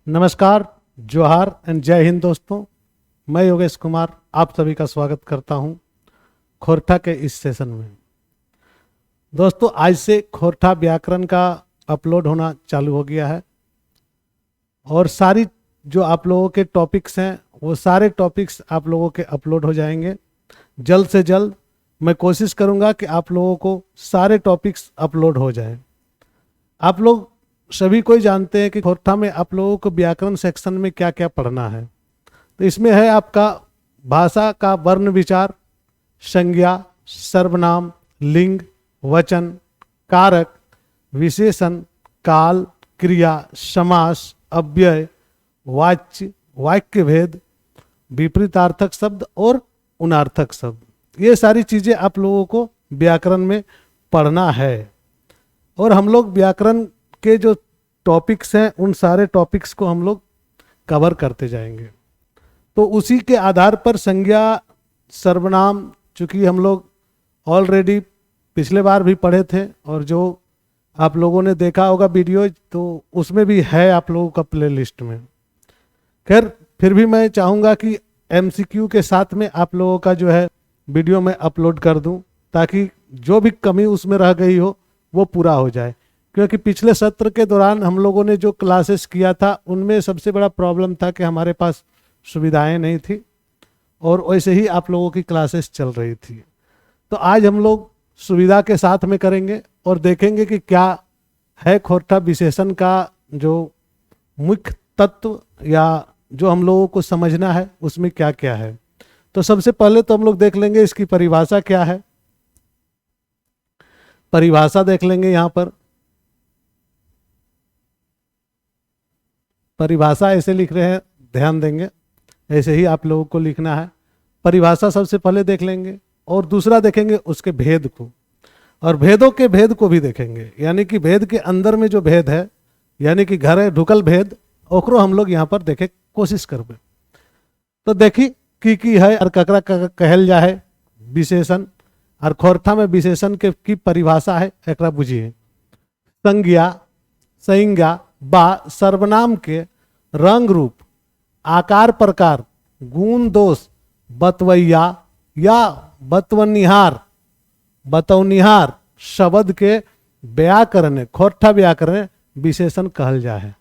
नमस्कार, जोहार एंड जय हिंद दोस्तों। मैं योगेश कुमार आप सभी का स्वागत करता हूं खोरठा के इस सेशन में। दोस्तों, आज से खोरठा व्याकरण का अपलोड होना चालू हो गया है और सारी जो आप लोगों के टॉपिक्स हैं वो सारे टॉपिक्स आप लोगों के अपलोड हो जाएंगे जल्द से जल्द। मैं कोशिश करूंगा कि आप लोगों को सारे टॉपिक्स अपलोड हो जाएं। आप लोग सभी कोई जानते हैं कि खोरठा में आप लोगों को व्याकरण सेक्शन में क्या क्या पढ़ना है। तो इसमें है आपका भाषा का वर्ण विचार, संज्ञा, सर्वनाम, लिंग, वचन, कारक, विशेषण, काल, क्रिया, समास, अव्यय, वाच्य, वाक्य भेद, विपरीतार्थक शब्द और उनार्थक शब्द। ये सारी चीज़ें आप लोगों को व्याकरण में पढ़ना है और हम लोग व्याकरण के जो टॉपिक्स हैं उन सारे टॉपिक्स को हम लोग कवर करते जाएंगे। तो उसी के आधार पर संज्ञा, सर्वनाम, चूँकि हम लोग ऑलरेडी पिछले बार भी पढ़े थे और जो आप लोगों ने देखा होगा वीडियो तो उसमें भी है आप लोगों का प्लेलिस्ट में। खैर, फिर भी मैं चाहूँगा कि एमसीक्यू के साथ में आप लोगों का जो है वीडियो में अपलोड कर दूं ताकि जो भी कमी उसमें रह गई हो वो पूरा हो जाए। क्योंकि पिछले सत्र के दौरान हम लोगों ने जो क्लासेस किया था उनमें सबसे बड़ा प्रॉब्लम था कि हमारे पास सुविधाएं नहीं थी और वैसे ही आप लोगों की क्लासेस चल रही थी। तो आज हम लोग सुविधा के साथ में करेंगे और देखेंगे कि क्या है खोरठा विशेषण का जो मुख्य तत्व या जो हम लोगों को समझना है उसमें क्या क्या है। तो सबसे पहले तो हम लोग देख लेंगे इसकी परिभाषा क्या है। परिभाषा देख लेंगे। यहाँ पर परिभाषा ऐसे लिख रहे हैं, ध्यान देंगे, ऐसे ही आप लोगों को लिखना है। परिभाषा सबसे पहले देख लेंगे और दूसरा देखेंगे उसके भेद को और भेदों के भेद को भी देखेंगे। यानी कि भेद के अंदर में जो भेद है यानी कि घर ढुकल भेद ओकरो हम लोग यहाँ पर देखे कोशिश करबे। तो देखी की है और ककरा कहल जा है विशेषण और खोरठा में विशेषण के की परिभाषा है एकरा बुझिए। संज्ञा बा सर्वनाम के रंग रूप, आकार प्रकार, गुण दोष, बतवैया या बतौनिहार शब्द के व्याकरण खोरठा व्याकरण विशेषण कहल जा है।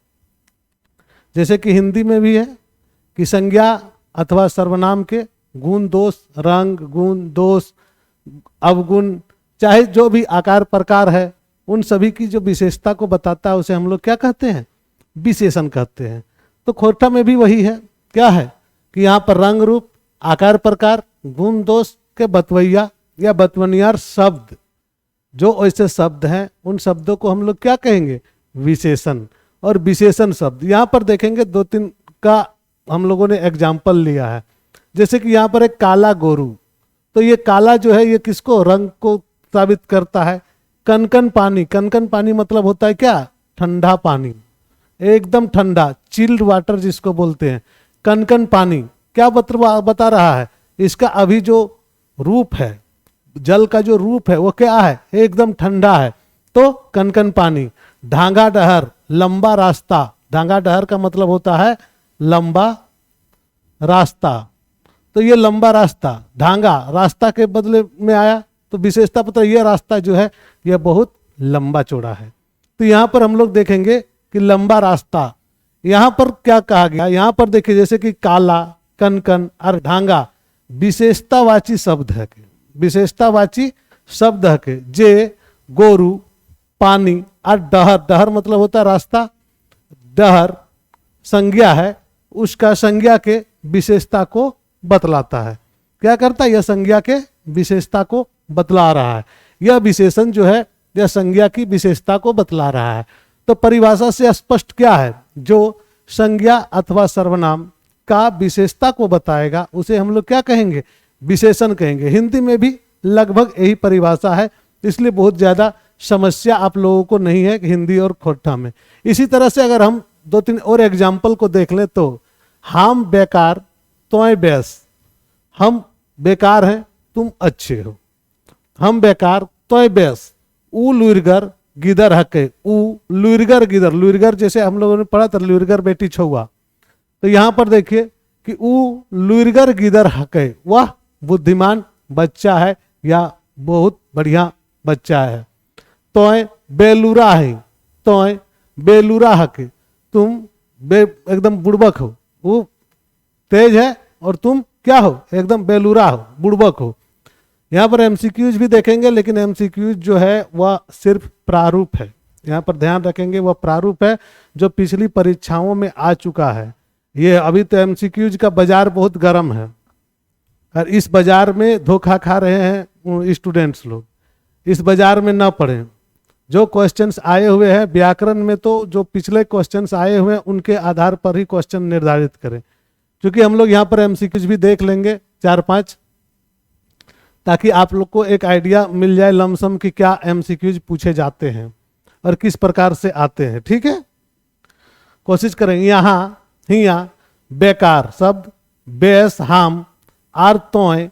जैसे कि हिंदी में भी है कि संज्ञा अथवा सर्वनाम के गुण दोष, रंग, गुण दोष, अवगुण, चाहे जो भी आकार प्रकार है उन सभी की जो विशेषता को बताता है उसे हम लोग क्या कहते हैं? विशेषण कहते हैं। तो खोरठा में भी वही है। क्या है कि यहाँ पर रंग रूप, आकार प्रकार, गुण दोष के बतवैया या बतवनियार शब्द, जो ऐसे शब्द हैं उन शब्दों को हम लोग क्या कहेंगे? विशेषण। और विशेषण शब्द यहाँ पर देखेंगे दो तीन का हम लोगों ने एग्जाम्पल लिया है। जैसे कि यहाँ पर एक काला गोरू, तो ये काला जो है ये किसको? रंग को साबित करता है। कनकन पानी, कनकन पानी मतलब होता है क्या? ठंडा पानी, एकदम ठंडा, चिल्ड वाटर जिसको बोलते हैं। कनकन पानी क्या बता रहा है? इसका अभी जो रूप है, जल का जो रूप है वो क्या है? एकदम ठंडा है, तो कनकन पानी। ढांगा डहर, लंबा रास्ता, ढांगा डहर का मतलब होता है लंबा रास्ता। तो ये लंबा रास्ता, ढांगा रास्ता के बदले में आया तो विशेषता पता, यह रास्ता जो है यह बहुत लंबा चौड़ा है। तो यहाँ पर हम लोग देखेंगे कि लंबा रास्ता, यहाँ पर क्या कहा गया? यहाँ पर देखिए जैसे कि काला, कनकन और ढांगा विशेषतावाची शब्द है के, विशेषतावाची शब्द है के। जे, गोरू, पानी और डहर, डहर मतलब होता है रास्ता, डहर संज्ञा है, उसका संज्ञा के विशेषता को बतलाता है। क्या करता है? यह संज्ञा के विशेषता को बतला रहा है। यह विशेषण जो है यह संज्ञा की विशेषता को बतला रहा है। तो परिभाषा से स्पष्ट क्या है? जो संज्ञा अथवा सर्वनाम का विशेषता को बताएगा उसे हम लोग क्या कहेंगे? विशेषण कहेंगे। हिंदी में भी लगभग यही परिभाषा है, इसलिए बहुत ज्यादा समस्या आप लोगों को नहीं है हिंदी और खोरठा में। इसी तरह से अगर हम दो तीन और एग्जाम्पल को देख लें तो हम बेकार तोय बेस, हम बेकार हैं तुम अच्छे हो। हम बेकार तोय बेस, ऊ लुरगर गिदर हके, उ लुरगर गिदर, लुरगर जैसे हम लोगों ने पढ़ा था लुरगर बेटी छुआ, तो यहां पर देखिए कि उ लुरगर गिदर हके, वह बुद्धिमान बच्चा है या बहुत बढ़िया बच्चा है। तोय बेलूरा है, तोय बेलूरा हके, तुम एकदम बुड़बक हो, वो तेज है और तुम क्या हो, एकदम बेलूरा हो, बुड़बक हो। यहाँ पर एमसीक्यूज भी देखेंगे, लेकिन एमसीक्यूज जो है वह सिर्फ प्रारूप है, यहाँ पर ध्यान रखेंगे वह प्रारूप है जो पिछली परीक्षाओं में आ चुका है। ये अभी तो एमसीक्यूज का बाजार बहुत गर्म है और इस बाजार में धोखा खा रहे हैं स्टूडेंट्स लोग, इस बाजार में ना पढ़ें। जो क्वेश्चंस आए हुए हैं व्याकरण में, तो जो पिछले क्वेश्चंस आए हुए हैं उनके आधार पर ही क्वेश्चन निर्धारित करें, क्योंकि हम लोग यहाँ पर एमसीक्यूज भी देख लेंगे 4-5, ताकि आप लोग को एक आइडिया मिल जाए लमसम कि क्या एमसीक्यूज पूछे जाते हैं और किस प्रकार से आते हैं। ठीक है, कोशिश करेंगे। यहाँ हिया बेकार शब्द, बेस हाम, आर तोय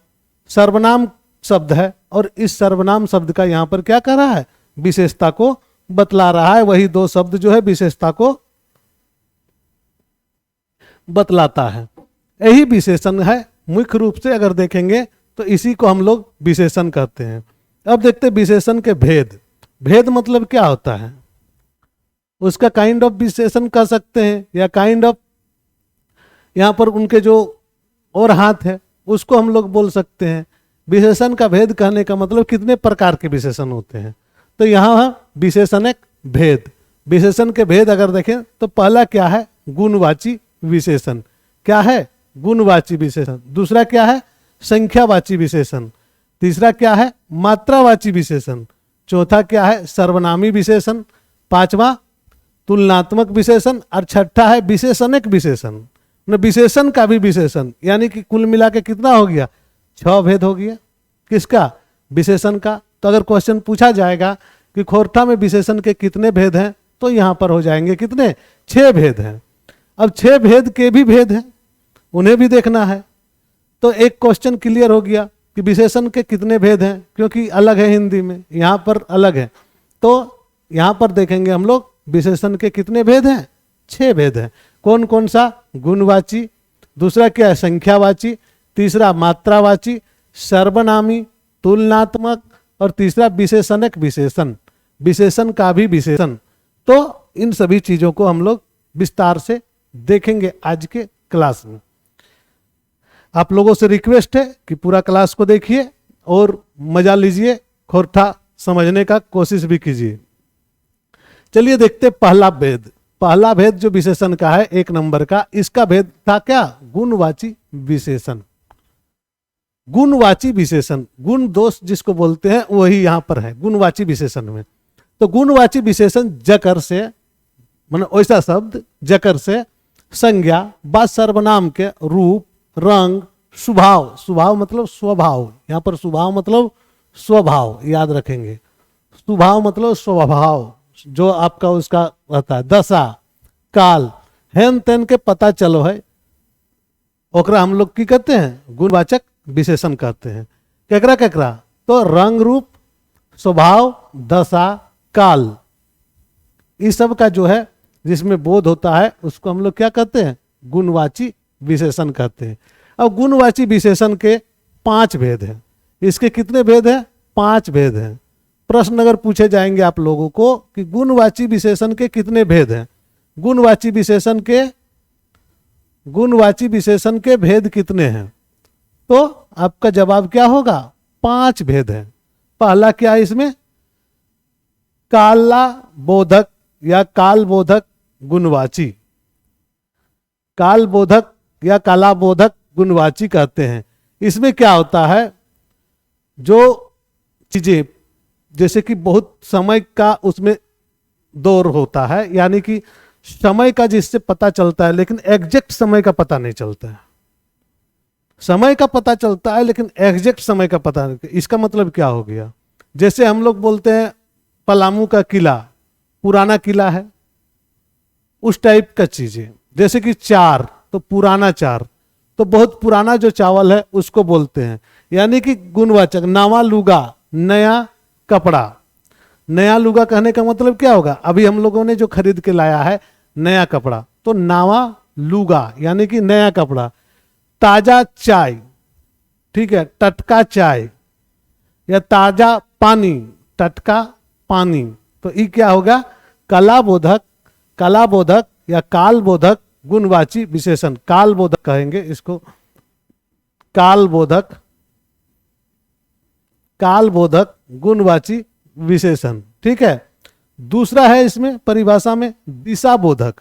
सर्वनाम शब्द है और इस सर्वनाम शब्द का यहाँ पर क्या कर रहा है, विशेषता को बतला रहा है। वही दो शब्द जो है विशेषता को बतलाता है, यही विशेषण है मुख्य रूप से। अगर देखेंगे तो इसी को हम लोग विशेषण कहते हैं। अब देखते हैं विशेषण के भेद। भेद मतलब क्या होता है, उसका काइंड ऑफ विशेषण कह सकते हैं या काइंड ऑफ, यहाँ पर उनके जो और हाथ है उसको हम लोग बोल सकते हैं। विशेषण का भेद कहने का मतलब कितने प्रकार के विशेषण होते हैं, तो यहाँ विशेषण एक भेद। विशेषण के भेद अगर देखें तो पहला क्या है, गुणवाची विशेषण। क्या है, गुणवाची विशेषण। दूसरा क्या है, संख्यावाची विशेषण। तीसरा क्या है, मात्रावाची विशेषण। चौथा क्या है, सर्वनामी विशेषण। पांचवा तुलनात्मक विशेषण और छठा है विशेषणिक विशेषण। विशेषण का भी विशेषण, यानी कि कुल मिला के कितना हो गया, 6 भेद हो गया। किसका, विशेषण का। तो अगर क्वेश्चन पूछा जाएगा कि खोरठा में विशेषण के कितने भेद हैं, तो यहाँ पर हो जाएंगे कितने, 6 भेद हैं। अब 6 भेद के भी भेद हैं, उन्हें भी देखना है। तो एक क्वेश्चन क्लियर हो गया कि विशेषण के कितने भेद हैं, क्योंकि अलग है हिंदी में, यहाँ पर अलग है। तो यहाँ पर देखेंगे हम लोग विशेषण के कितने भेद हैं, 6 भेद हैं। कौन कौन सा, गुणवाची, दूसरा क्या है संख्यावाची, तीसरा मात्रावाची, सर्वनामी, तुलनात्मक और तीसरा विशेषणिक विशेषण। विशेषण का भी विशेषण। तो इन सभी चीजों को हम लोग विस्तार से देखेंगे आज के क्लास में। आप लोगों से रिक्वेस्ट है कि पूरा क्लास को देखिए और मजा लीजिए, खोरठा समझने का कोशिश भी कीजिए। चलिए देखते पहला भेद। पहला भेद जो विशेषण का है 1 नंबर का, इसका भेद था क्या, गुणवाची विशेषण। गुणवाची विशेषण, गुण दोष जिसको बोलते हैं वही यहां पर है गुणवाची विशेषण में। तो गुणवाची विशेषण जकर से, मतलब ऐसा शब्द जकर से संज्ञा व सर्वनाम के रूप, रंग, स्वभाव, स्वभाव मतलब स्वभाव, यहाँ पर स्वभाव मतलब स्वभाव, याद रखेंगे। स्वभाव मतलब स्वभाव, जो आपका उसका रहता है, दशा, काल, हेन तेन के पता चलो है, ओकरा हम लोग की कहते हैं, गुणवाचक विशेषण कहते हैं। केकरा केकरा, तो रंग, रूप, स्वभाव, दशा, काल, इस सब का जो है जिसमें बोध होता है उसको हम लोग क्या कहते हैं, गुणवाची विशेषण कहते हैं। अब गुणवाची विशेषण के 5 भेद हैं। इसके कितने भेद हैं, 5 भेद हैं। प्रश्न अगर पूछे जाएंगे आप लोगों को कि गुणवाची विशेषण के कितने भेद हैं, गुणवाची विशेषण के भेद कितने हैं, तो आपका जवाब क्या होगा, 5 भेद हैं। पहला क्या है इसमें, काला बोधक या काल बोधक गुणवाची। काल बोधक या काला बोधक गुणवाची कहते हैं। इसमें क्या होता है, जो चीजें जैसे कि बहुत समय का उसमें दौर होता है, यानी कि समय का जिससे पता चलता है लेकिन एग्जैक्ट समय का पता नहीं चलता है। समय का पता चलता है लेकिन एग्जैक्ट समय का पता नहीं। इसका मतलब क्या हो गया, जैसे हम लोग बोलते हैं पलामू का किला पुराना किला है, उस टाइप का चीजें। जैसे कि चार, तो पुराना चार, तो बहुत पुराना जो चावल है उसको बोलते हैं, यानी कि गुणवाचक। नवा लुगा, नया कपड़ा, नया लुगा कहने का मतलब क्या होगा? अभी हम लोगों ने जो खरीद के लाया है नया कपड़ा, तो नावा लुगा यानी कि नया कपड़ा। ताजा चाय, ठीक है, टटका चाय, या ताजा पानी, टटका पानी, तो ये क्या होगा? कलाबोधक, कलाबोधक या कालबोधक गुणवाची विशेषण, कालबोधक कहेंगे इसको, कालबोधक, कालबोधक गुणवाची विशेषण, ठीक है। दूसरा है इसमें परिभाषा में दिशाबोधक।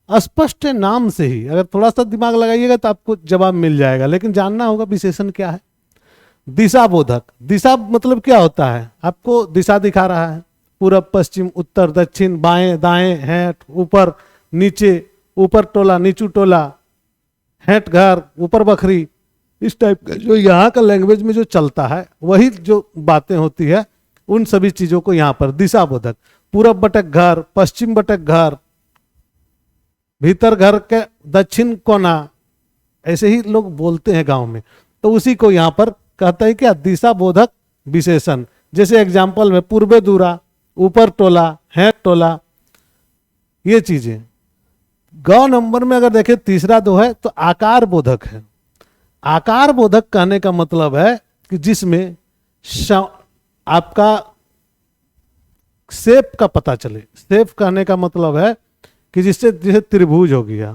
स्पष्ट नाम से ही अगर थोड़ा सा दिमाग लगाइएगा तो आपको जवाब मिल जाएगा, लेकिन जानना होगा विशेषण क्या है। दिशाबोधक, दिशा मतलब क्या होता है? आपको दिशा दिखा रहा है, पूरब पश्चिम उत्तर दक्षिण बाएं दाएं हेठ ऊपर नीचे, ऊपर टोला नीचू टोला, हेठ घर ऊपर बखरी, इस टाइप का जो यहाँ का लैंग्वेज में जो चलता है वही जो बातें होती है उन सभी चीजों को यहाँ पर दिशाबोधक। पूरब बटक घर, पश्चिम बटक घर, भीतर घर के दक्षिण कोना, ऐसे ही लोग बोलते हैं गांव में, तो उसी को यहाँ पर कहता है क्या? दिशाबोधक विशेषण। जैसे एग्जाम्पल में पूर्वे दूरा, ऊपर टोला, हेठ टोला, ये चीजें। ग नंबर में अगर देखें तीसरा दो है तो आकार बोधक है। आकार बोधक कहने का मतलब है कि जिसमें आपका शेप का पता चले। शेप कहने का मतलब है कि जिससे जैसे त्रिभुज हो गया,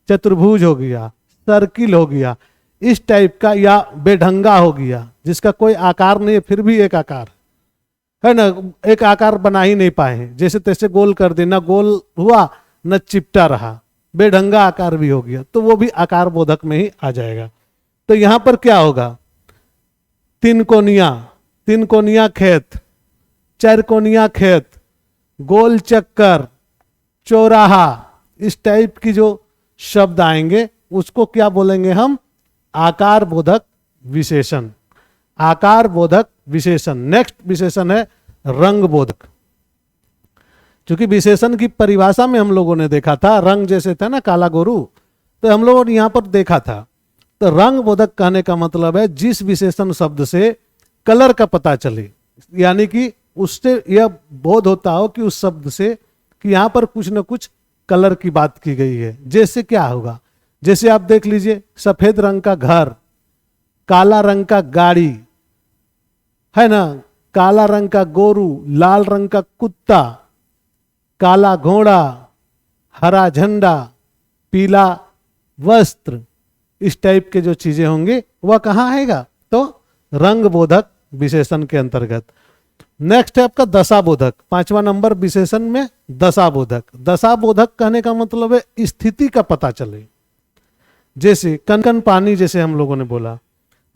चतुर्भुज हो गया, सर्किल हो गया, इस टाइप का, या बेढंगा हो गया जिसका कोई आकार नहीं है फिर भी एक आकार है ना, एक आकार बना ही नहीं पाए हैं, जैसे तैसे गोल कर दे, ना गोल हुआ न चिपटा रहा, बेढंगा आकार भी हो गया, तो वो भी आकार बोधक में ही आ जाएगा। तो यहां पर क्या होगा? तीन कोनिया, तीन कोनिया खेत, चार कोनिया खेत, गोल चक्कर, चौराहा, इस टाइप की जो शब्द आएंगे उसको क्या बोलेंगे हम? आकार बोधक विशेषण, आकार बोधक विशेषण। नेक्स्ट विशेषण है रंग बोधक। क्योंकि विशेषण की परिभाषा में हम लोगों ने देखा था रंग जैसे था ना काला गोरू, तो हम लोगों ने यहां पर देखा था। तो रंग बोधक कहने का मतलब है जिस विशेषण शब्द से कलर का पता चले, यानी कि उससे यह बोध होता हो कि उस शब्द से कि यहां पर कुछ न कुछ कलर की बात की गई है। जैसे क्या होगा? जैसे आप देख लीजिए, सफेद रंग का घर, काला रंग का गाड़ी, है ना, काला रंग का गोरू, लाल रंग का कुत्ता, काला घोड़ा, हरा झंडा, पीला वस्त्र, इस टाइप के जो चीजें होंगे वह कहाँ आएगा? तो रंग बोधक विशेषण के अंतर्गत। नेक्स्ट है आपका दशाबोधक। 5वां नंबर विशेषण में दशाबोधक। दशाबोधक कहने का मतलब है स्थिति का पता चले। जैसे कनकन पानी, जैसे हम लोगों ने बोला,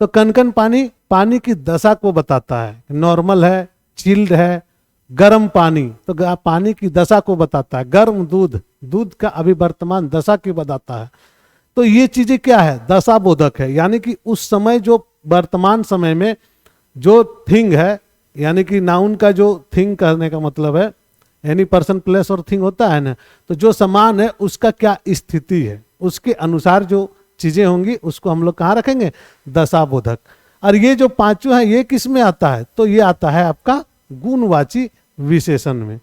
तो कनकन पानी पानी की दशा को बताता है, नॉर्मल है, चिल्ड है। गर्म पानी तो पानी की दशा को बताता है। गर्म दूध, दूध का अभी वर्तमान दशा की बताता है। तो ये चीजें क्या है? दशाबोधक है, यानी कि उस समय जो वर्तमान समय में जो थिंग है, यानी कि नाउन का जो थिंग कहने का मतलब है एनी पर्सन प्लेस और थिंग होता है ना, तो जो सामान है उसका क्या स्थिति है, उसके अनुसार जो चीजें होंगी उसको हम लोग कहाँ रखेंगे? दशाबोधक। और ये जो पांचों है ये किस में आता है? तो ये आता है आपका गुणवाची विशेषण में।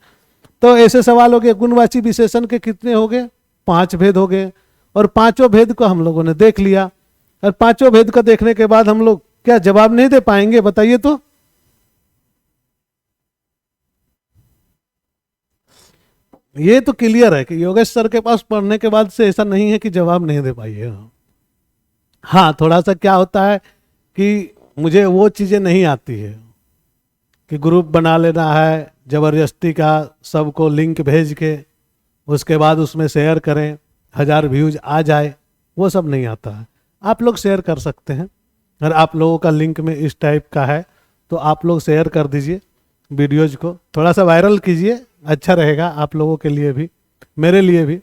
तो ऐसे सवाल हो गए, गुणवाची विशेषण के कितने हो गए? 5 भेद हो गए, और पांचों भेद को हम लोगों ने देख लिया। और पांचों भेद को देखने के बाद हम लोग क्या जवाब नहीं दे पाएंगे? बताइए तो। ये तो क्लियर है कि योगेश सर के पास पढ़ने के बाद से ऐसा नहीं है कि जवाब नहीं दे पाइए। हाँ, थोड़ा सा क्या होता है कि मुझे वो चीजें नहीं आती है कि ग्रुप बना लेना है जबरदस्ती का, सबको लिंक भेज के उसके बाद उसमें शेयर करें, 1000 व्यूज आ जाए, वो सब नहीं आता है। आप लोग शेयर कर सकते हैं, अगर आप लोगों का लिंक में इस टाइप का है तो आप लोग शेयर कर दीजिए वीडियोज को, थोड़ा सा वायरल कीजिए, अच्छा रहेगा आप लोगों के लिए भी, मेरे लिए भी।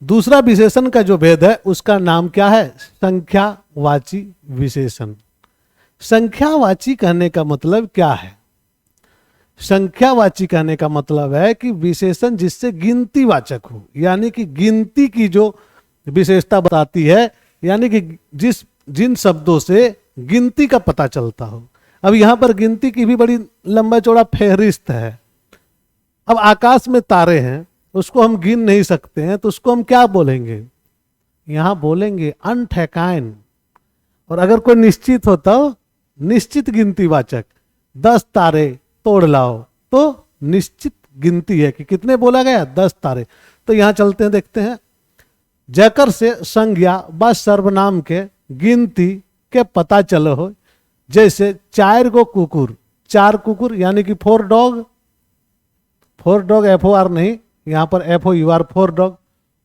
दूसरा विशेषण का जो भेद है उसका नाम क्या है? संख्यावाची विशेषण। संख्यावाची कहने का मतलब क्या है? संख्यावाची कहने का मतलब है कि विशेषण जिससे गिनतीवाचक हो, यानी कि गिनती की जो विशेषता बताती है, यानी कि जिन शब्दों से गिनती का पता चलता हो। अब यहां पर गिनती की भी बड़ी लंबा चौड़ा फेहरिस्त है। अब आकाश में तारे हैं, उसको हम गिन नहीं सकते हैं, तो उसको हम क्या बोलेंगे? यहां बोलेंगे अनठेकाइन। और अगर कोई निश्चित हो तो निश्चित गिनती वाचक, 10 तारे तोड़ लाओ, तो निश्चित गिनती है कि कितने बोला गया, 10 तारे। तो यहां चलते हैं, देखते हैं। जकर से संज्ञा व सर्वनाम के गिनती के पता चलो हो, जैसे 4 गो कुकुर, 4 कुकुर यानी कि 4 डॉग, 4 डॉग FOR नहीं, यहां पर FOUR 4 डॉग।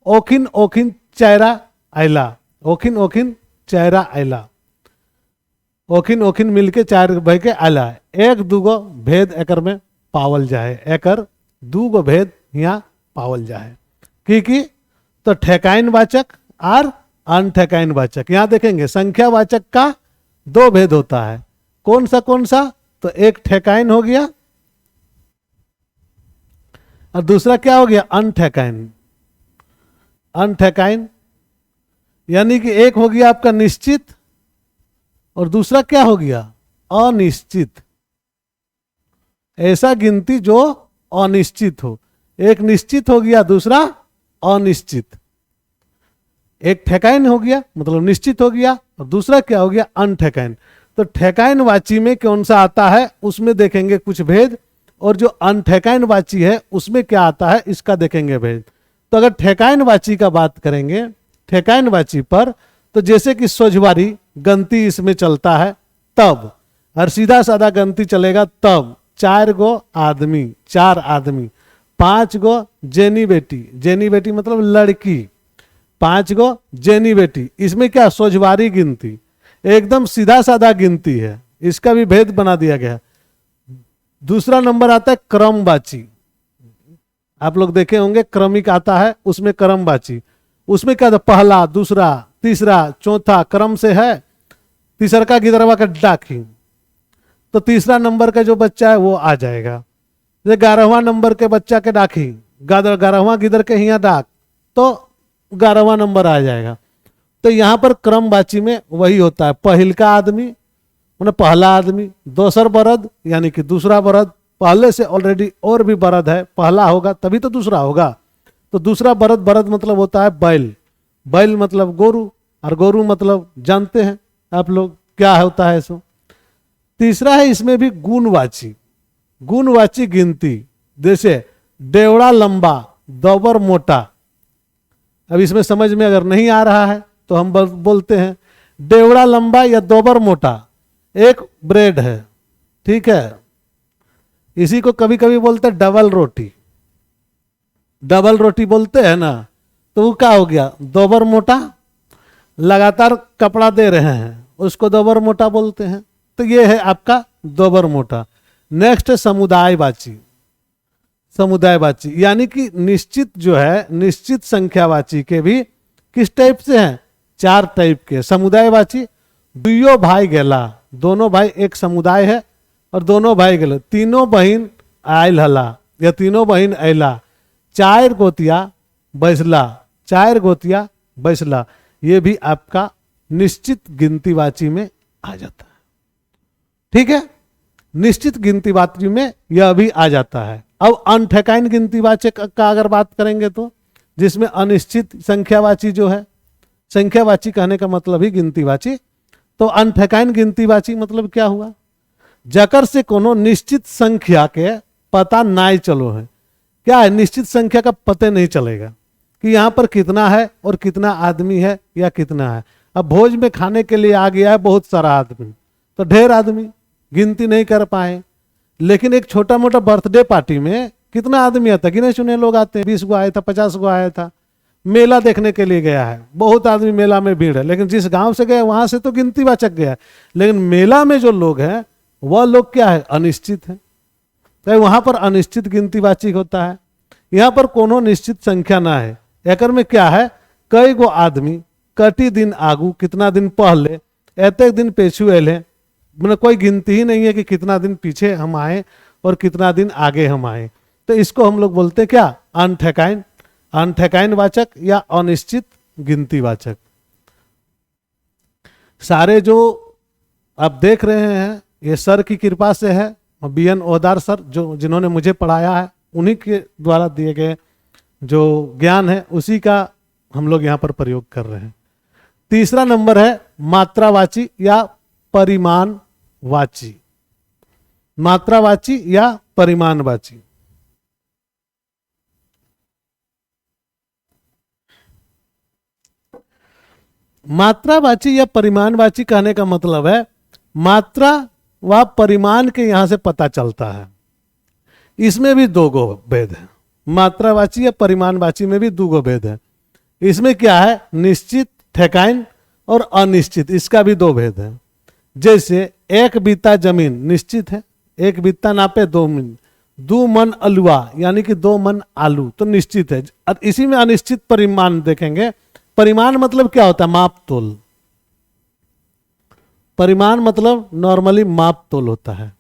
ओखिन ओखिन चेहरा आयला, ओखिन ओखिन चेहरा आयला, ओखिन ओखिन मिलके 4 भाई के आला। 1 दूगो भेद एकर में पावल जाए, एकर 2 गो भेद यहाँ पावल जाए। की तो ठेकाइन वाचक और अनठेकाइन वाचक। यहां देखेंगे संख्या वाचक का 2 भेद होता है। कौन सा? तो एक ठेकाइन हो गया और दूसरा क्या हो गया? अनठेकाइन। अनठेकाइन यानी कि एक हो गया आपका निश्चित और दूसरा क्या हो गया? अनिश्चित। ऐसा गिनती जो अनिश्चित हो, एक निश्चित हो गया, दूसरा अनिश्चित। एक ठेकाइन हो गया मतलब निश्चित हो गया और दूसरा क्या हो गया? अनठेकाइन। तो ठेकाइन वाची में कौन सा आता है उसमें देखेंगे कुछ भेद, और जो अनठेकाइन वाची है उसमें क्या आता है इसका देखेंगे भेद। तो अगर ठेकाइन वाची का बात करेंगे, ठेकाइन वाची पर, तो जैसे कि सोझवारी गंती इसमें चलता है तब, और सीधा साधा गंती चलेगा तब। 4 गो आदमी, 4 आदमी। 5 गो जेनी बेटी, जेनी बेटी मतलब लड़की, 5 गो जेनी बेटी। इसमें क्या? सोझवारी गिनती, एकदम सीधा साधा गिनती है, इसका भी भेद बना दिया गया। दूसरा नंबर आता है क्रमवाची। आप लोग देखे होंगे क्रमिक आता है, उसमें क्रमवाची, उसमें क्या था? पहला, दूसरा, तीसरा, चौथा क्रम से है। तीसरा का गिदरवा का डाकी, तो तीसरा नंबर का जो बच्चा है वो आ जाएगा। 11वां नंबर के बच्चा के डाकी, 11वां गिदर के हिया डाक, तो 11वां नंबर आ जाएगा। तो यहां पर क्रमवाची में वही होता है। पहिल का आदमी मतलब पहला आदमी, दोसर बरद यानी कि दूसरा बरद, पहले से ऑलरेडी और भी बरद है, पहला होगा तभी तो दूसरा होगा। तो दूसरा बरद, बरद मतलब होता है बैल, बैल मतलब गोरू, और गोरू मतलब जानते हैं आप लोग क्या होता है सो। तीसरा है इसमें भी गुणवाची, गुणवाची गिनती, जैसे डेवड़ा लंबा, दोबर मोटा। अब इसमें समझ में अगर नहीं आ रहा है तो हम बोलते हैं डेवड़ा लंबा या दोबर मोटा एक ब्रेड है, ठीक है। इसी को कभी कभी बोलते हैं डबल रोटी, डबल रोटी बोलते हैं ना, तो वो क्या हो गया? दोबर मोटा। लगातार कपड़ा दे रहे हैं उसको दोबर मोटा बोलते हैं। तो ये है आपका दोबर मोटा। नेक्स्ट है समुदायवाची, समुदायवाची यानी कि निश्चित जो है, निश्चित संख्यावाची के भी किस टाइप से हैं? 4 टाइप के। समुदायवाची दुयो भाई गेला, दोनों भाई एक समुदाय है और दोनों भाई गेले, तीनों बहन आयल हला या तीनों बहन अला, 4 गोतिया बैसला, 4 गोतिया बैसला। ये भी आपका निश्चित गिनतीवाची में आ जाता है, ठीक है। निश्चित गिनतीवाची में यह भी आ जाता है। अब अनठेकाइन गिनतीवाचक का अगर बात करेंगे तो, जिसमें अनिश्चित संख्यावाची जो है, संख्यावाची कहने का मतलब ही गिनतीवाची। तो अनठेकाइन गिनतीवाची मतलब क्या हुआ? जकर से कोनो निश्चित संख्या के पता नहीं चलो है। क्या है? निश्चित संख्या का पते नहीं चलेगा कि यहाँ पर कितना है और कितना आदमी है या कितना है। अब भोज में खाने के लिए आ गया है बहुत सारा आदमी, तो ढेर आदमी गिनती नहीं कर पाए। लेकिन एक छोटा मोटा बर्थडे पार्टी में कितना आदमी आता है? गिने चुने लोग आते हैं, 20 गो आया था, 50 गो आया था। मेला देखने के लिए गया है, बहुत आदमी मेला में भीड़ है, लेकिन जिस गांव से गया वहां से तो गिनतीवाचक गया है। लेकिन मेला में जो लोग हैं वह लोग क्या है? अनिश्चित है। तो वहां पर अनिश्चित गिनतीवाची होता है। यहाँ पर कोनो निश्चित संख्या ना है। एकर में क्या है? कई गो आदमी कटी दिन आगू, कितना दिन पहले, एते दिन पेछू एले, मतलब कोई गिनती ही नहीं है कि कितना दिन पीछे हम आए और कितना दिन आगे हम आए। तो इसको हम लोग बोलते हैं क्या? अनठेकाइन, अनठेकाइन वाचक या अनिश्चित गिनतीवाचक। सारे जो आप देख रहे हैं ये सर की कृपा से है, BN ओदार सर जो जिन्होंने मुझे पढ़ाया है, उन्हीं के द्वारा दिए गए जो ज्ञान है उसी का हम लोग यहाँ पर प्रयोग कर रहे हैं। तीसरा नंबर है मात्रावाची या परिमाणवाची। मात्रावाची या परिमाणवाची। मात्रावाची या परिमाणवाची कहने का मतलब है मात्रा व परिमाण के यहां से पता चलता है। इसमें भी दो गो भेद है। मात्रावाची या परिमाणवाची में भी दो गो भेद है। इसमें क्या है, निश्चित ठेकाइन और अनिश्चित, इसका भी दो भेद है। जैसे एक बित्ता जमीन निश्चित है, एक बित्ता नापे 2 मन, 2 मन अलुआ यानी कि 2 मन आलू तो निश्चित है। और इसी में अनिश्चित परिमाण देखेंगे। परिमाण मतलब क्या होता है, माप तोल। परिमाण मतलब नॉर्मली माप तोल होता है।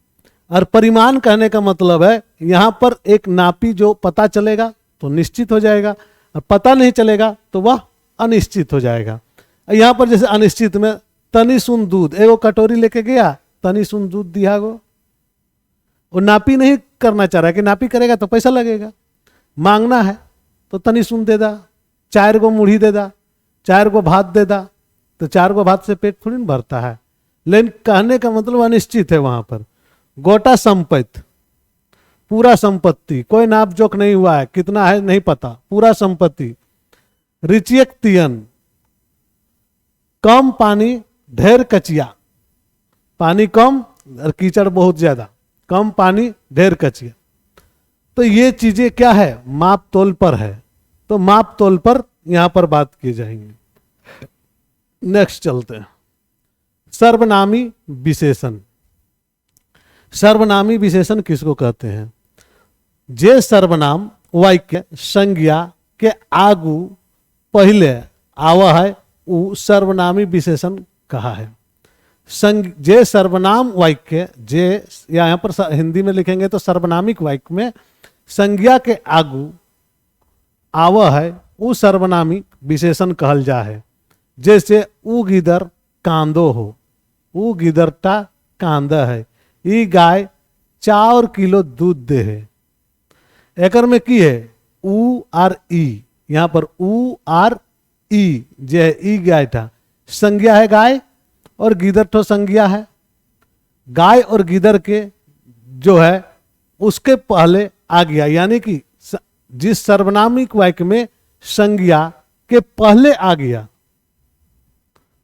और परिमाण कहने का मतलब है यहां पर एक नापी जो पता चलेगा तो निश्चित हो जाएगा, और पता नहीं चलेगा तो वह अनिश्चित हो जाएगा। यहां पर जैसे अनिश्चित में तनी सुन दूध, एगो कटोरी लेके गया, तनी सुन दूध दिया गो, वो नापी नहीं करना चाह रहा है कि नापी करेगा तो पैसा लगेगा। मांगना है तो तनी सुन दे दा, 4 गो मुढ़ी दे दा, 4 गो भात दे दा, तो 4 गो भात से पेट थोड़ी न भरता है। लेकिन कहने का मतलब अनिश्चित है। वहां पर गोटा संपत्ति, पूरा संपत्ति, कोई नाप जोक नहीं हुआ है, कितना है नहीं पता, पूरा संपत्ति। रिचियक तियन, कम पानी ढेर कचिया, पानी कम और कीचड़ बहुत ज्यादा, कम पानी ढेर कचिया। तो ये चीजें क्या है, माप तोल पर है। तो माप तोल पर यहां पर बात की जाएंगी। नेक्स्ट चलते हैं, सर्वनामी विशेषण। सर्वनामी विशेषण किसको कहते हैं, जे सर्वनाम वाक्य संज्ञा के आगू पहले आवा है वो सर्वनामी विशेषण कहा है। जे सर्वनाम वाक्य, जे यहाँ पर हिंदी में लिखेंगे तो सर्वनामिक वाक्य में संज्ञा के आगू आव है वो सर्वनामिक विशेषण कहल जा है। जैसे ऊ गिदर कांदो हो, ऊ गिदरटा कांदा है, ई गाय 4 किलो दूध दे है। एकर में की है ऊ आर ई, यहां पर ऊ आर ई जे है, ई गाय था संज्ञा है गाय, और गिदर तो संज्ञा है। गाय और गिदर के जो है उसके पहले आ गया, यानी कि जिस सर्वनामिक वाक्य में संज्ञा के पहले आ गया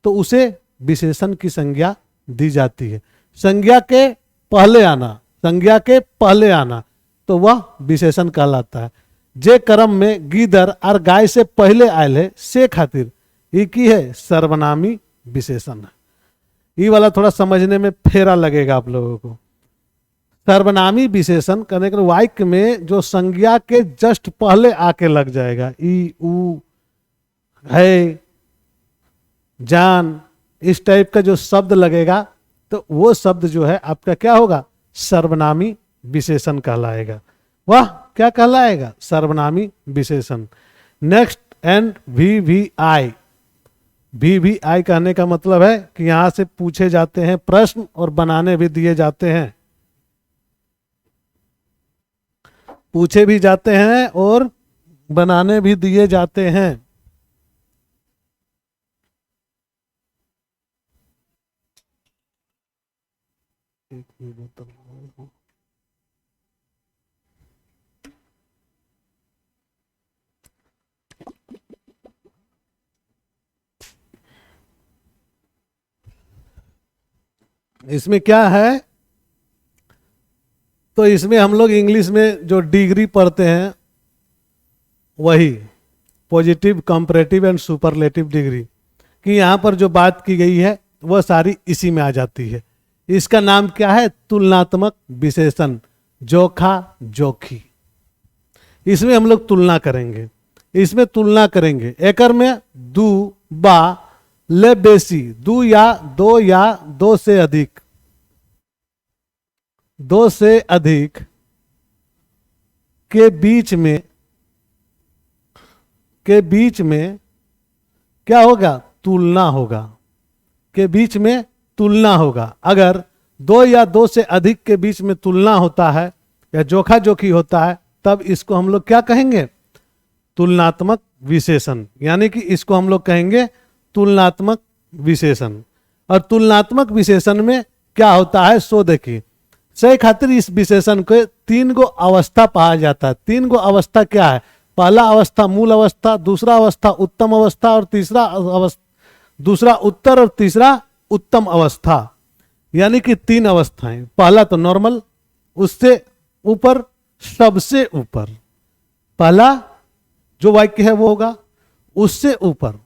तो उसे विशेषण की संज्ञा दी जाती है। संज्ञा के पहले आना, संज्ञा के पहले आना तो वह विशेषण कहलाता है। जे क्रम में गिदर और गाय से पहले आयल है से खातिर ये की है सर्वनामी विशेषण है। ये वाला थोड़ा समझने में फेरा लगेगा आप लोगों को। सर्वनामी विशेषण करने के वाक्य में जो संज्ञा के जस्ट पहले आके लग जाएगा, ई ऊ है जान, इस टाइप का जो शब्द लगेगा तो वो शब्द जो है आपका क्या होगा, सर्वनामी विशेषण कहलाएगा। वह क्या कहलाएगा, सर्वनामी विशेषण। Next NVVI। VVI कहने का मतलब है कि यहां से पूछे जाते हैं प्रश्न और बनाने भी दिए जाते हैं, पूछे भी जाते हैं और बनाने भी दिए जाते हैं। इसमें क्या है, तो इसमें हम लोग इंग्लिश में जो डिग्री पढ़ते हैं वही positive, comparative and superlative degree की यहाँ पर जो बात की गई है वह सारी इसी में आ जाती है। इसका नाम क्या है, तुलनात्मक विशेषण, जोखा जोखी। इसमें हम लोग तुलना करेंगे, इसमें तुलना करेंगे। एकर में दू बा ले बेसी, दो या दो से अधिक, दो से अधिक के बीच में क्या होगा, तुलना होगा, के बीच में तुलना होगा। अगर दो या दो से अधिक के बीच में तुलना होता है या जोखा जोखी होता है, तब इसको हम लोग क्या कहेंगे? तुलनात्मक विशेषण। यानी कि इसको हम लोग कहेंगे तुलनात्मक विशेषण। और तुलनात्मक विशेषण में क्या होता है सो देखिए। सही खातिर इस विशेषण को 3 गो अवस्था पाया जाता है। 3 गो अवस्था क्या है? पहला अवस्था मूल अवस्था, दूसरा अवस्था उत्तम अवस्था और दूसरा उत्तर और तीसरा उत्तम अवस्था। यानी कि 3 अवस्थाएं। पहला तो नॉर्मल, उससे ऊपर, सबसे ऊपर। पहला जो वाक्य है वो होगा, उससे ऊपर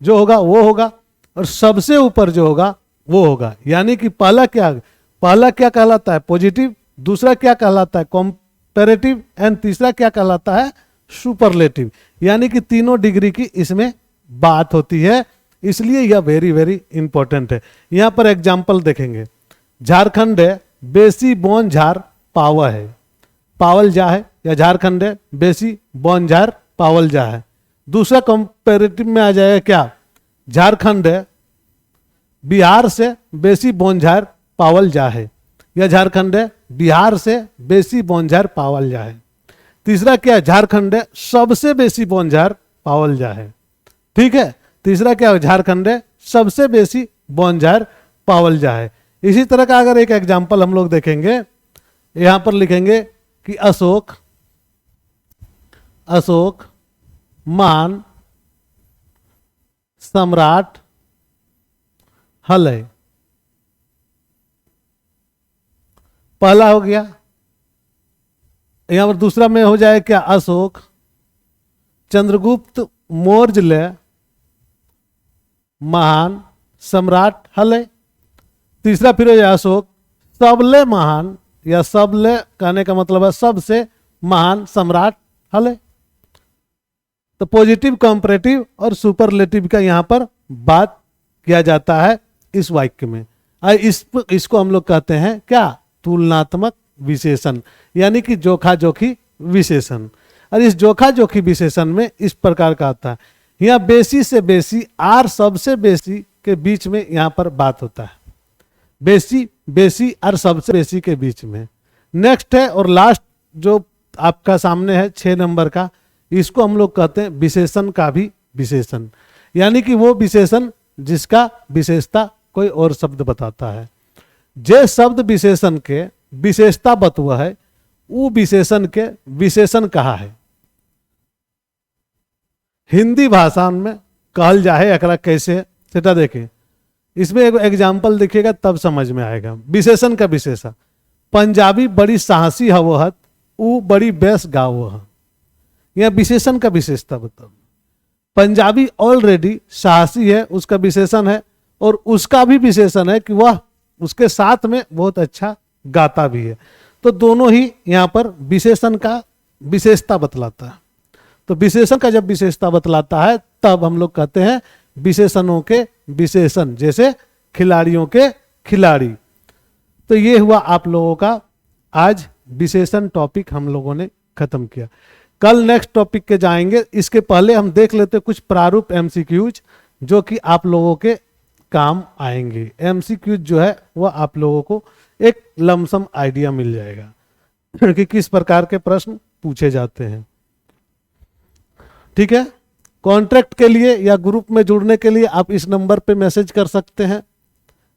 जो होगा वो होगा, और सबसे ऊपर जो होगा वो होगा। यानी कि पहला क्या कहलाता है? पॉजिटिव। दूसरा क्या कहलाता है? कंपैरेटिव। एंड तीसरा क्या कहलाता है? सुपरलेटिव। यानी कि तीनों डिग्री की इसमें बात होती है, इसलिए यह वेरी वेरी इंपॉर्टेंट है। यहां पर एग्जाम्पल देखेंगे। झारखंड है बेसी बोन झार पावा है, पावल जा है, या झारखंड है बेसी बोन झार पावल जा है। दूसरा कंपैरेटिव में आ जाएगा क्या? झारखंड है बिहार से बेसी बोनझार पावल जा है, या झारखंड है बिहार से बेसी बोनझार पावल जा है। तीसरा क्या है? झारखंड है सबसे बेसी बोनझार पावल जा है। ठीक है, तीसरा क्या है? झारखंड है सबसे बेसी बोनझार पावल जा है। इसी तरह का अगर एक एग्जाम्पल हम लोग देखेंगे, यहां पर लिखेंगे कि अशोक महान सम्राट हलय। पहला हो गया। यहां पर दूसरा में हो जाए क्या? अशोक चंद्रगुप्त मौर्य महान सम्राट हलय। तीसरा फिर हो जाए अशोक सबले महान, या सबले कहने का मतलब है सबसे महान सम्राट हलय। तो पॉजिटिव, कंपैरेटिव और सुपरलेटिव का यहां पर बात किया जाता है इस वाक्य में। इसको हम लोग कहते हैं क्या? तुलनात्मक विशेषण, यानी कि जोखा जोखी विशेषण। और इस जोखा जोखी विशेषण में इस प्रकार का आता है, यहाँ बेसी से बेसी आर सबसे बेसी के बीच में यहां पर बात होता है। बेसी और सबसे बेसी के बीच में। नेक्स्ट है और लास्ट जो आपका सामने है 6 नंबर का, इसको हम लोग कहते हैं विशेषण का भी विशेषण। यानी कि वो विशेषण जिसका विशेषता कोई और शब्द बताता है। जे शब्द विशेषण के विशेषता बतुआ है, वो विशेषण के विशेषण कहा है। हिंदी भाषा में कहल जाए एकरा कैसे सेटा देखें। इसमें एक एग्जाम्पल देखिएगा तब समझ में आएगा। विशेषण का विशेषण, पंजाबी बड़ी साहसी हवहत, ऊ बड़ी बेस गाव है। यह विशेषण का विशेषता बताओ। पंजाबी ऑलरेडी साहसी है, उसका विशेषण है, और उसका भी विशेषण है कि वह उसके साथ में बहुत अच्छा गाता भी है। तो दोनों ही यहाँ पर विशेषण का विशेषता बतलाता है। तो विशेषण का जब विशेषता बतलाता है तब हम लोग कहते हैं विशेषणों के विशेषण, जैसे खिलाड़ियों के खिलाड़ी। तो ये हुआ आप लोगों का आज विशेषण टॉपिक हम लोगों ने खत्म किया। कल नेक्स्ट टॉपिक के जाएंगे। इसके पहले हम देख लेते कुछ प्रारूप एमसीक्यूज जो कि आप लोगों के काम आएंगे। एमसीक्यूज जो है वह आप लोगों को एक लमसम आइडिया मिल जाएगा कि किस प्रकार के प्रश्न पूछे जाते हैं। ठीक है, कॉन्ट्रैक्ट के लिए या ग्रुप में जुड़ने के लिए आप इस नंबर पे मैसेज कर सकते हैं,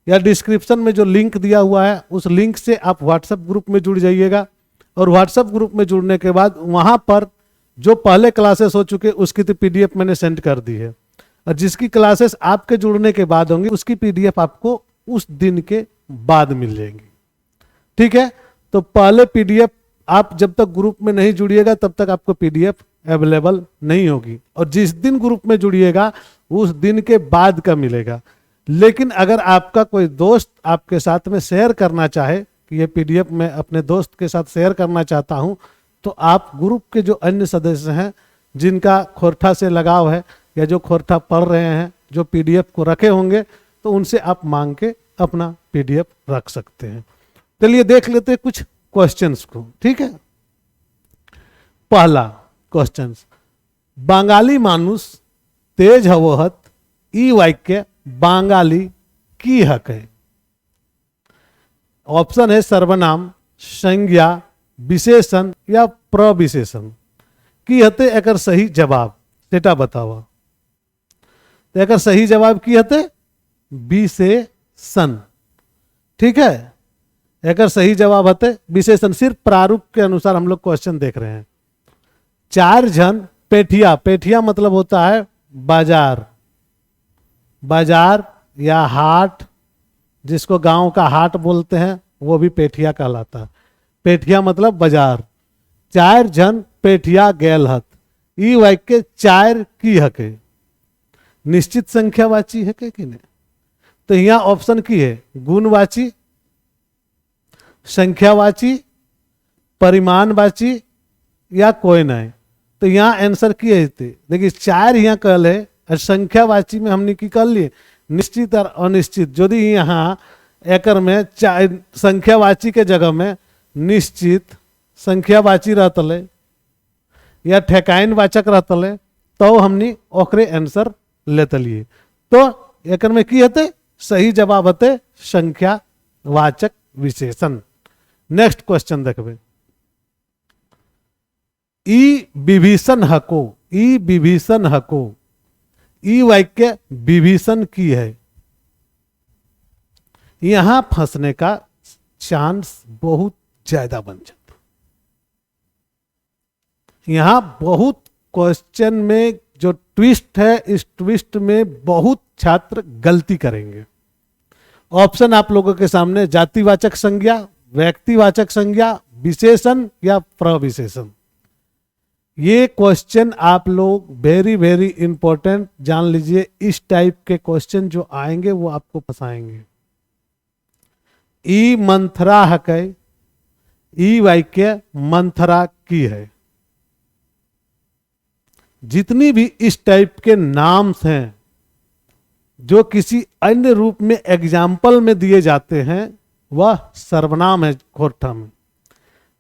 या डिस्क्रिप्शन में जो लिंक दिया हुआ है उस लिंक से आप व्हाट्सएप ग्रुप में जुड़ जाइएगा। और व्हाट्सएप ग्रुप में जुड़ने के बाद वहां पर जो पहले क्लासेस हो चुके उसकी तो पीडीएफ मैंने सेंड कर दी है, और जिसकी क्लासेस आपके जुड़ने के बाद होंगी उसकी पीडीएफ आपको उस दिन के बाद मिल जाएंगी। ठीक है, तो पहले पीडीएफ आप जब तक ग्रुप में नहीं जुड़िएगा तब तक आपको पीडीएफ अवेलेबल नहीं होगी, और जिस दिन ग्रुप में जुड़िएगा उस दिन के बाद का मिलेगा। लेकिन अगर आपका कोई दोस्त आपके साथ में शेयर करना चाहे कि ये पीडीएफ मैं अपने दोस्त के साथ शेयर करना चाहता हूं, तो आप ग्रुप के जो अन्य सदस्य हैं जिनका खोरठा से लगाव है या जो खोरठा पढ़ रहे हैं, जो पीडीएफ को रखे होंगे, तो उनसे आप मांग के अपना पीडीएफ रख सकते हैं। चलिए देख लेते हैं कुछ क्वेश्चंस को। ठीक है, पहला क्वेश्चन, बांगाली मानुष तेज हवोहत ई वाक्य बांगाली की हक है। ऑप्शन है सर्वनाम, संज्ञा, विशेषण या प्रविशेषण। की हते एकर सही जवाब सेटा बताओ। तो एकर सही जवाब की हते विशेषण। ठीक है, एकर सही जवाब हते विशेषण। सिर्फ प्रारूप के अनुसार हम लोग क्वेश्चन देख रहे हैं। 4 जन पेठिया, पेठिया मतलब होता है बाजार, बाजार या हाट, जिसको गांव का हाट बोलते हैं वो भी पेठिया कहलाता है। पेठिया मतलब बाजार। 4 जन पेठिया गेल हत, ई वाक्य 4 की हके निश्चित संख्यावाची है कि नहीं। तो यहाँ ऑप्शन की है गुणवाची, संख्यावाची, परिमाणवाची या कोई नहीं। तो यहाँ आंसर की है देखिए 4 यहाँ कल है और संख्यावाची में हमने की कर लिए निश्चित और अनिश्चित। यदि यहाँ एकर में संख्यावाची के जगह में निश्चित संख्यावाची रहतले या ठेकाइन वाचक रहतले तो हमने ओकरे आंसर लेतलिए। तो एकर में की हते सही जवाब हते संख्यावाचक विशेषण। नेक्स्ट क्वेश्चन देखबे। ई विभीषण हको, ई विभीषण हको, ई वाक्य विभीषण की है। यहां फंसने का चांस बहुत ज्यादा बन जाता। यहां बहुत क्वेश्चन में जो ट्विस्ट है, इस ट्विस्ट में बहुत छात्र गलती करेंगे। ऑप्शन आप लोगों के सामने जातिवाचक संज्ञा, व्यक्तिवाचक संज्ञा, विशेषण या प्रविशेषण। ये क्वेश्चन आप लोग वेरी वेरी इंपॉर्टेंट जान लीजिए। इस टाइप के क्वेश्चन जो आएंगे वो आपको फंसाएंगे। ई मंथरा हकै, ई वाक्य मंथरा की है। जितनी भी इस टाइप के नाम्स हैं जो किसी अन्य रूप में एग्जाम्पल में दिए जाते हैं वह सर्वनाम है खोरठा में।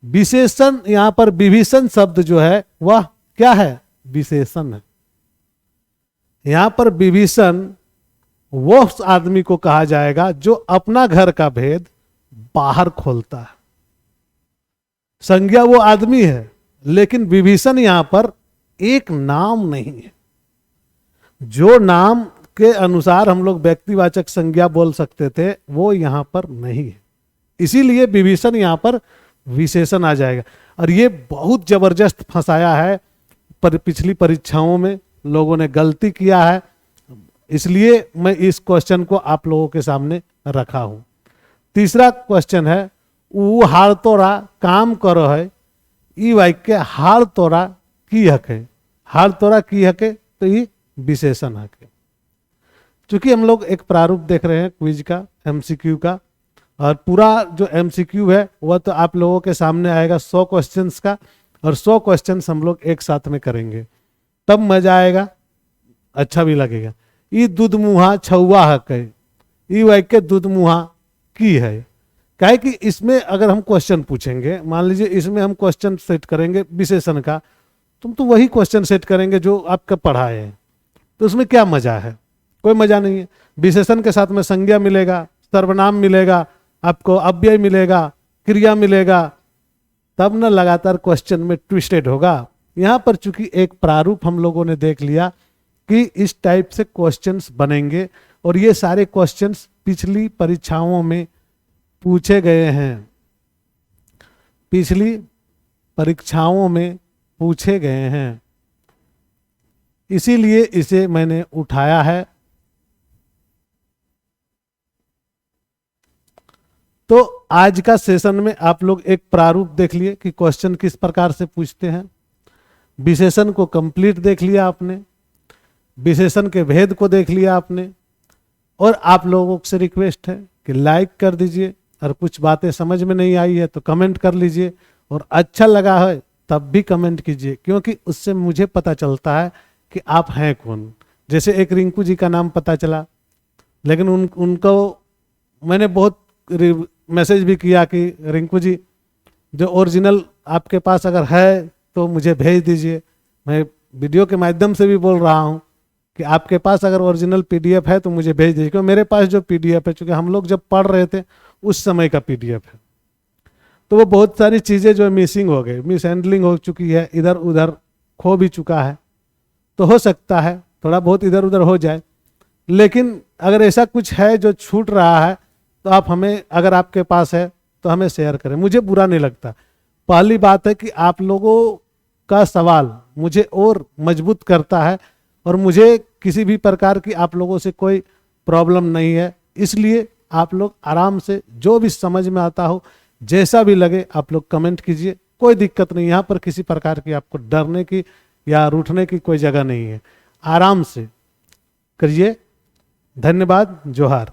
विशेषण यहां पर विभीषण शब्द जो है वह क्या है, विशेषण है। यहां पर विभीषण वो आदमी को कहा जाएगा जो अपना घर का भेद बाहर खोलता है। संज्ञा वो आदमी है, लेकिन विभीषण यहां पर एक नाम नहीं है। जो नाम के अनुसार हम लोग व्यक्तिवाचक संज्ञा बोल सकते थे वो यहां पर नहीं है, इसीलिए विभीषण यहां पर विशेषण आ जाएगा। और ये बहुत जबरदस्त फंसाया है, पर पिछली परीक्षाओं में लोगों ने गलती किया है, इसलिए मैं इस क्वेश्चन को आप लोगों के सामने रखा हूं। तीसरा क्वेश्चन है ऊ हाड़ तोरा काम करो है, ई वाक्य हाड़ तोरा की हके। हाड़ तोरा की हके तो ये विशेषण हके। चूंकि हम लोग एक प्रारूप देख रहे हैं क्विज का, एमसीक्यू का, और पूरा जो एमसीक्यू है वह तो आप लोगों के सामने आएगा 100 क्वेश्चंस का, और 100 क्वेश्चंस हम लोग एक साथ में करेंगे, तब मजा आएगा, अच्छा भी लगेगा। ई दूध मुहा छुआ हकै, ई वाक्य दूध मुहा की है। काहे कि इसमें अगर हम क्वेश्चन पूछेंगे, मान लीजिए इसमें हम क्वेश्चन सेट करेंगे विशेषण का, तुम तो वही क्वेश्चन सेट करेंगे जो आपका पढ़ाए हैं, तो उसमें क्या मजा है, कोई मजा नहीं है। विशेषण के साथ में संज्ञा मिलेगा, सर्वनाम मिलेगा, आपको अव्यय मिलेगा, क्रिया मिलेगा, तब न लगातार क्वेश्चन में ट्विस्टेड होगा। यहां पर चूंकि एक प्रारूप हम लोगों ने देख लिया कि इस टाइप से क्वेश्चंस बनेंगे, और ये सारे क्वेश्चंस पिछली परीक्षाओं में पूछे गए हैं, पिछली परीक्षाओं में पूछे गए हैं, इसीलिए इसे मैंने उठाया है। तो आज का सेशन में आप लोग एक प्रारूप देख लिए कि क्वेश्चन किस प्रकार से पूछते हैं, विशेषण को कंप्लीट देख लिया आपने, विशेषण के भेद को देख लिया आपने, और आप लोगों से रिक्वेस्ट है कि लाइक कर दीजिए, और कुछ बातें समझ में नहीं आई है तो कमेंट कर लीजिए, और अच्छा लगा है तब भी कमेंट कीजिए, क्योंकि उससे मुझे पता चलता है कि आप हैं कौन। जैसे एक रिंकू जी का नाम पता चला, लेकिन उनको मैंने बहुत मैसेज भी किया कि रिंकू जी जो ओरिजिनल आपके पास अगर है तो मुझे भेज दीजिए। मैं वीडियो के माध्यम से भी बोल रहा हूँ कि आपके पास अगर ओरिजिनल पीडीएफ है तो मुझे भेज दीजिए, क्योंकि मेरे पास जो पीडीएफ है, चूंकि हम लोग जब पढ़ रहे थे उस समय का पीडीएफ है, तो वो बहुत सारी चीज़ें जो मिसिंग हो गई, मिस हैंडलिंग हो चुकी है, इधर उधर खो भी चुका है। तो हो सकता है थोड़ा बहुत इधर उधर हो जाए, लेकिन अगर ऐसा कुछ है जो छूट रहा है तो आप हमें, अगर आपके पास है तो हमें शेयर करें, मुझे बुरा नहीं लगता। पहली बात है कि आप लोगों का सवाल मुझे और मजबूत करता है, और मुझे किसी भी प्रकार की आप लोगों से कोई प्रॉब्लम नहीं है। इसलिए आप लोग आराम से जो भी समझ में आता हो, जैसा भी लगे, आप लोग कमेंट कीजिए, कोई दिक्कत नहीं। यहाँ पर किसी प्रकार की आपको डरने की या रूठने की कोई जगह नहीं है, आराम से करिए। धन्यवाद, जोहार।